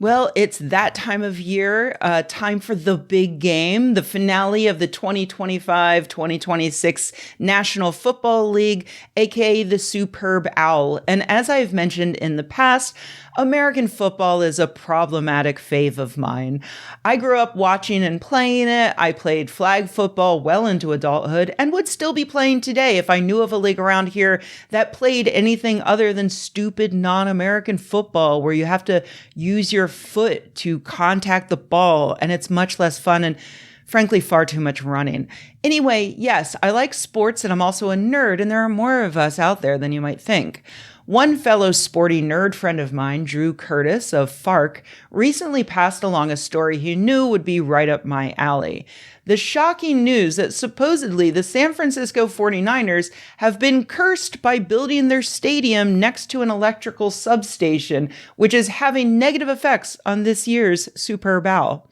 Well, it's that time of year, time for the big game, the finale of the 2025-2026 National Football League, aka the Superb Owl. And as I've mentioned in the past, American football is a problematic fave of mine. I grew up watching and playing it. I played flag football well into adulthood and would still be playing today if I knew of a league around here that played anything other than stupid non-American football where you have to use your foot to contact the ball and it's much less fun and frankly far too much running. Anyway, yes, I like sports and I'm also a nerd, and there are more of us out there than you might think. One fellow sporty nerd friend of mine, Drew Curtis of FARC, recently passed along a story he knew would be right up my alley. The shocking news that supposedly the San Francisco 49ers have been cursed by building their stadium next to an electrical substation, which is having negative effects on this year's Superb Owl.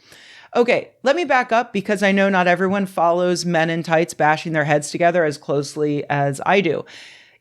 Okay, let me back up because I know not everyone follows men in tights bashing their heads together as closely as I do.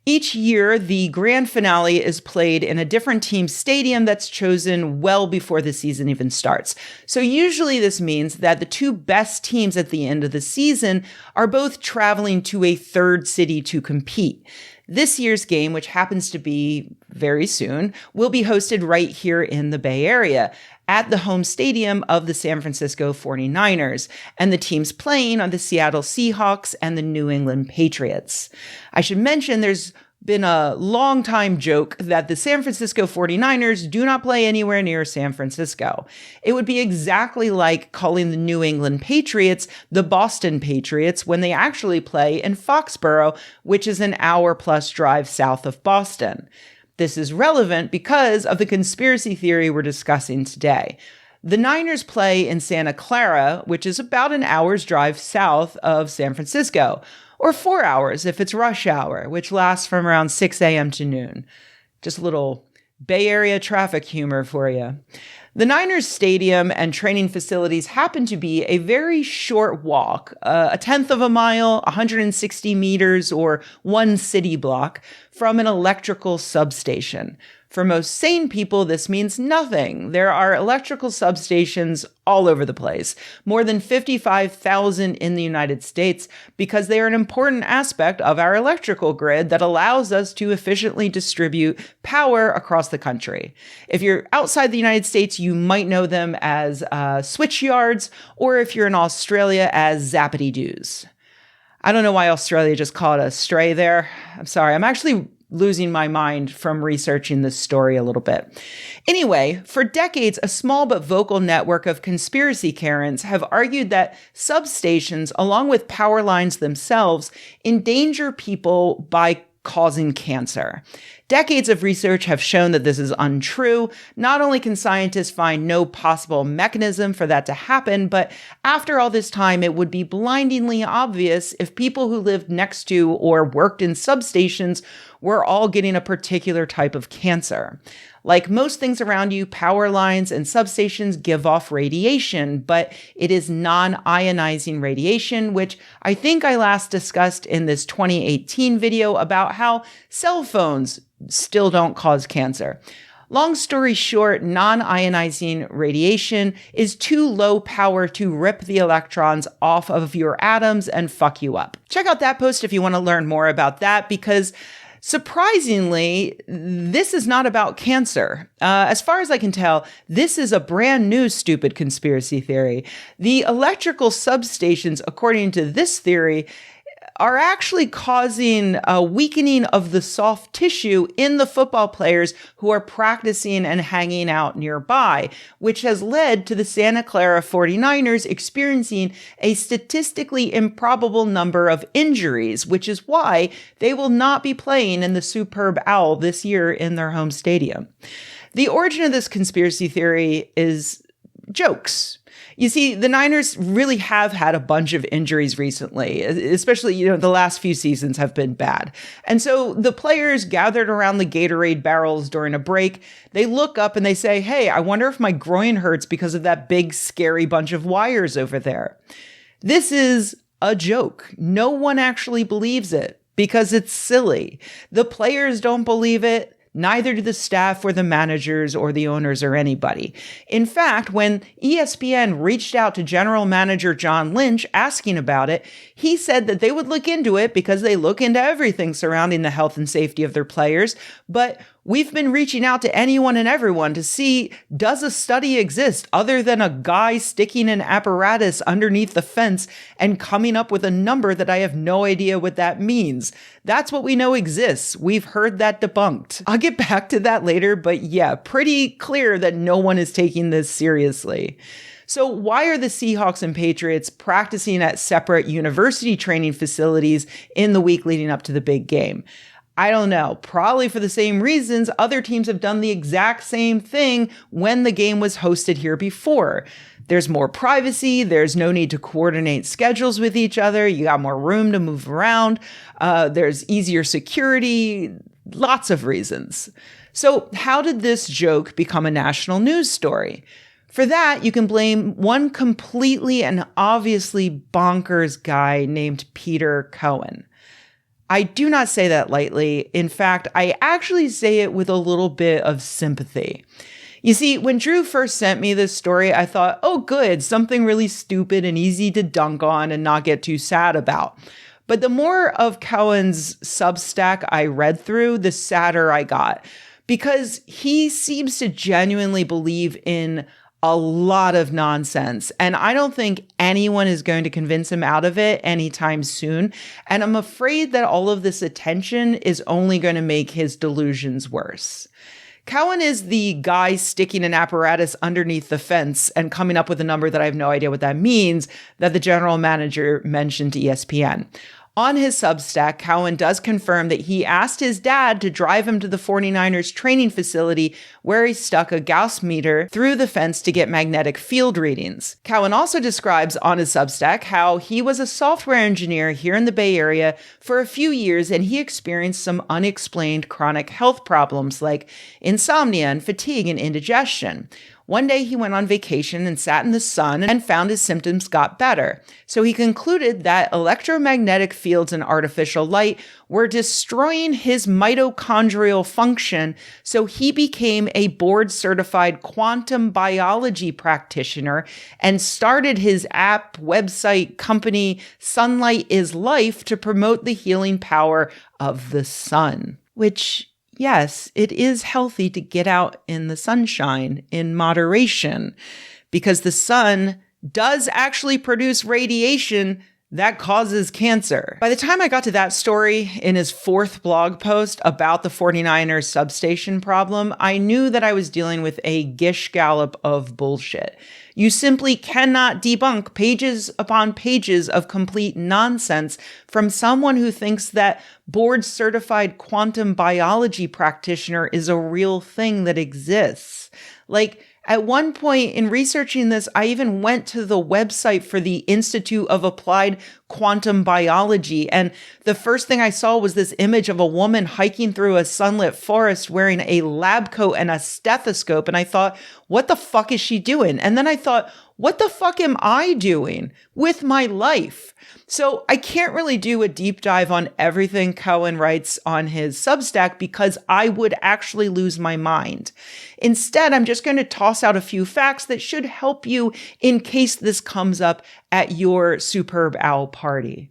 Each year, the grand finale is played in a different team's stadium that's chosen well before the season even starts. So usually this means that the two best teams at the end of the season are both traveling to a third city to compete. This year's game, which happens to be very soon, will be hosted right here in the Bay Area at the home stadium of the San Francisco 49ers, and the teams playing are the Seattle Seahawks and the New England Patriots. I should mention there's been a long time joke that the San Francisco 49ers do not play anywhere near San Francisco. It would be exactly like calling the New England Patriots the Boston Patriots when they actually play in Foxborough, which is an hour-plus drive south of Boston. This is relevant because of the conspiracy theory we're discussing today. The Niners play in Santa Clara, which is about an hour's drive south of San Francisco, or 4 hours if it's rush hour, which lasts from around 6 a.m. to noon. Just a little Bay Area traffic humor for you. The Niners stadium and training facilities happen to be a very short walk, a tenth of a mile, 160 meters, or one city block from an electrical substation. For most sane people, this means nothing. There are electrical substations all over the place, more than 55,000 in the United States, because they are an important aspect of our electrical grid that allows us to efficiently distribute power across the country. If you're outside the United States, you might know them as switch yards, or if you're in Australia, as zappity-doos. I don't know why Australia just called a stray there. I'm sorry. I'm actually losing my mind from researching this story a little bit. Anyway, for decades, a small but vocal network of conspiracy Karens have argued that substations, along with power lines themselves, endanger people by causing cancer. Decades of research have shown that this is untrue. Not only can scientists find no possible mechanism for that to happen, but after all this time, it would be blindingly obvious if people who lived next to or worked in substations were all getting a particular type of cancer. Like most things around you, power lines and substations give off radiation, but it is non-ionizing radiation, which I think I last discussed in this 2018 video about how cell phones still don't cause cancer. Long story short, non-ionizing radiation is too low power to rip the electrons off of your atoms and fuck you up. Check out that post if you want to learn more about that, because surprisingly, this is not about cancer. As far as I can tell, this is a brand new stupid conspiracy theory. The electrical substations, according to this theory, are actually causing a weakening of the soft tissue in the football players who are practicing and hanging out nearby, which has led to the Santa Clara 49ers experiencing a statistically improbable number of injuries, which is why they will not be playing in the Superb Owl this year in their home stadium. The origin of this conspiracy theory is jokes. You see, the Niners really have had a bunch of injuries recently, especially, the last few seasons have been bad. And so the players gathered around the Gatorade barrels during a break. They look up and they say, hey, I wonder if my groin hurts because of that big, scary bunch of wires over there. This is a joke. No one actually believes it because it's silly. The players don't believe it. Neither do the staff or the managers or the owners or anybody. In fact, when ESPN reached out to general manager John Lynch asking about it, he said that they would look into it because they look into everything surrounding the health and safety of their players. But we've been reaching out to anyone and everyone to see, does a study exist other than a guy sticking an apparatus underneath the fence and coming up with a number that I have no idea what that means? That's what we know exists. We've heard that debunked. I'll get back to that later, but yeah, pretty clear that no one is taking this seriously. So why are the Seahawks and Patriots practicing at separate university training facilities in the week leading up to the big game? I don't know, probably for the same reasons other teams have done the exact same thing when the game was hosted here before. There's more privacy, there's no need to coordinate schedules with each other, you got more room to move around, there's easier security, lots of reasons. So how did this joke become a national news story? For that, you can blame one completely and obviously bonkers guy named Peter Cohen. I do not say that lightly. In fact, I actually say it with a little bit of sympathy. You see, when Drew first sent me this story, I thought, oh good, something really stupid and easy to dunk on and not get too sad about. But the more of Cohen's Substack I read through, the sadder I got. Because he seems to genuinely believe in a lot of nonsense. And I don't think anyone is going to convince him out of it anytime soon. And I'm afraid that all of this attention is only going to make his delusions worse. Cohen is the guy sticking an apparatus underneath the fence and coming up with a number that I have no idea what that means that the general manager mentioned to ESPN. On his Substack, Cohen does confirm that he asked his dad to drive him to the 49ers training facility where he stuck a Gauss meter through the fence to get magnetic field readings. Cohen also describes on his Substack how he was a software engineer here in the Bay Area for a few years and he experienced some unexplained chronic health problems like insomnia and fatigue and indigestion. One day he went on vacation and sat in the sun and found his symptoms got better. So he concluded that electromagnetic fields and artificial light were destroying his mitochondrial function, so he became a board-certified quantum biology practitioner and started his app, website, company, Sunlight is Life, to promote the healing power of the sun, which, yes, it is healthy to get out in the sunshine in moderation because the sun does actually produce radiation that causes cancer. By the time I got to that story in his fourth blog post about the 49ers substation problem, I knew that I was dealing with a gish gallop of bullshit. You simply cannot debunk pages upon pages of complete nonsense from someone who thinks that board-certified quantum biology practitioner is a real thing that exists. Like, at one point in researching this, I even went to the website for the Institute of Applied Quantum Biology, and the first thing I saw was this image of a woman hiking through a sunlit forest wearing a lab coat and a stethoscope, and I thought, what the fuck is she doing? And then I thought, what the fuck am I doing with my life? So I can't really do a deep dive on everything Cohen writes on his Substack because I would actually lose my mind. Instead, I'm just going to toss out a few facts that should help you in case this comes up at your Superb Owl party.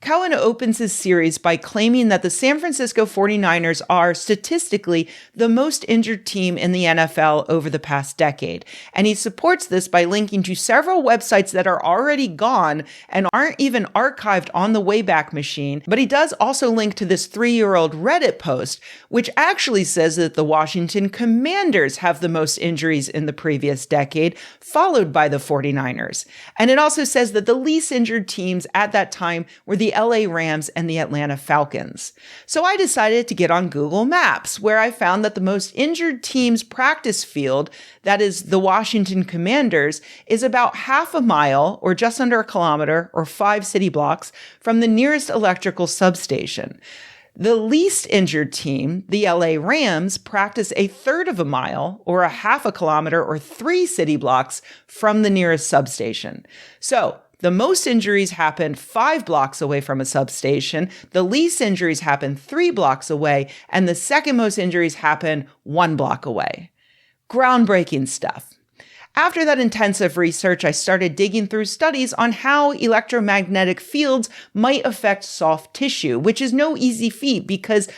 Cohen opens his series by claiming that the San Francisco 49ers are statistically the most injured team in the NFL over the past decade. And he supports this by linking to several websites that are already gone and aren't even archived on the Wayback Machine. But he does also link to this 3-year-old Reddit post, which actually says that the Washington Commanders have the most injuries in the previous decade, followed by the 49ers. And it also says that the least injured teams at that time were the LA Rams and the Atlanta Falcons. So I decided to get on Google Maps, where I found that the most injured team's practice field, that is the Washington Commanders, is about half a mile or just under a kilometer or 5 city blocks from the nearest electrical substation. The least injured team, the LA Rams, practice a third of a mile or a half a kilometer or 3 city blocks from the nearest substation. So The most injuries happen 5 blocks away from a substation, the least injuries happen 3 blocks away, and the second most injuries happen 1 block away. Groundbreaking stuff. After that intensive research, I started digging through studies on how electromagnetic fields might affect soft tissue, which is no easy feat because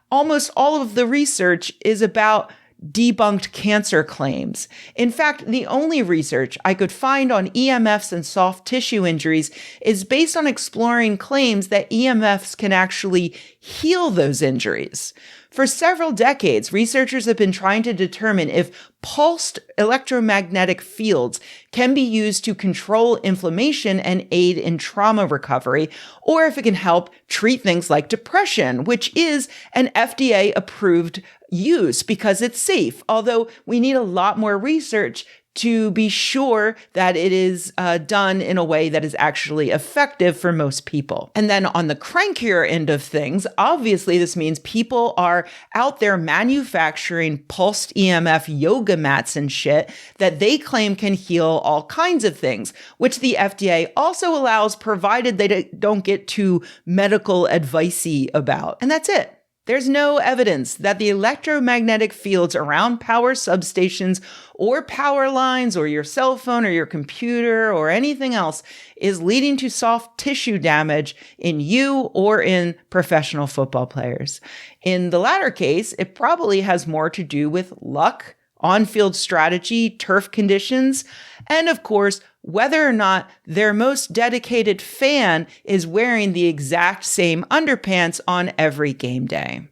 almost all of the research is about debunked cancer claims. In fact, the only research I could find on EMFs and soft tissue injuries is based on exploring claims that EMFs can actually heal those injuries. For several decades, researchers have been trying to determine if pulsed electromagnetic fields can be used to control inflammation and aid in trauma recovery, or if it can help treat things like depression, which is an FDA-approved use because it's safe, although we need a lot more research to be sure that it is done in a way that is actually effective for most people. And then on the crankier end of things, obviously this means people are out there manufacturing pulsed EMF yoga mats and shit that they claim can heal all kinds of things, which the FDA also allows provided they don't get too medical advice-y about. And that's it. There's no evidence that the electromagnetic fields around power substations or power lines or your cell phone or your computer or anything else is leading to soft tissue damage in you or in professional football players. In the latter case, it probably has more to do with luck, on-field strategy, turf conditions, and of course, whether or not their most dedicated fan is wearing the exact same underpants on every game day.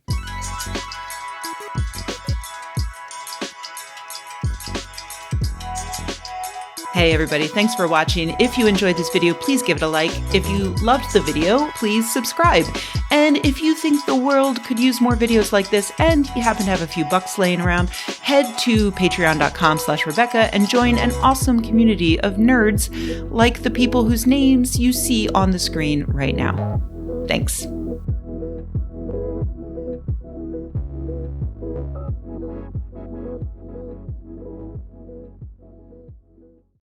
Hey everybody, thanks for watching. If you enjoyed this video, please give it a like. If you loved the video, please subscribe. And if you think the world could use more videos like this and you happen to have a few bucks laying around, head to patreon.com/Rebecca and join an awesome community of nerds like the people whose names you see on the screen right now. Thanks.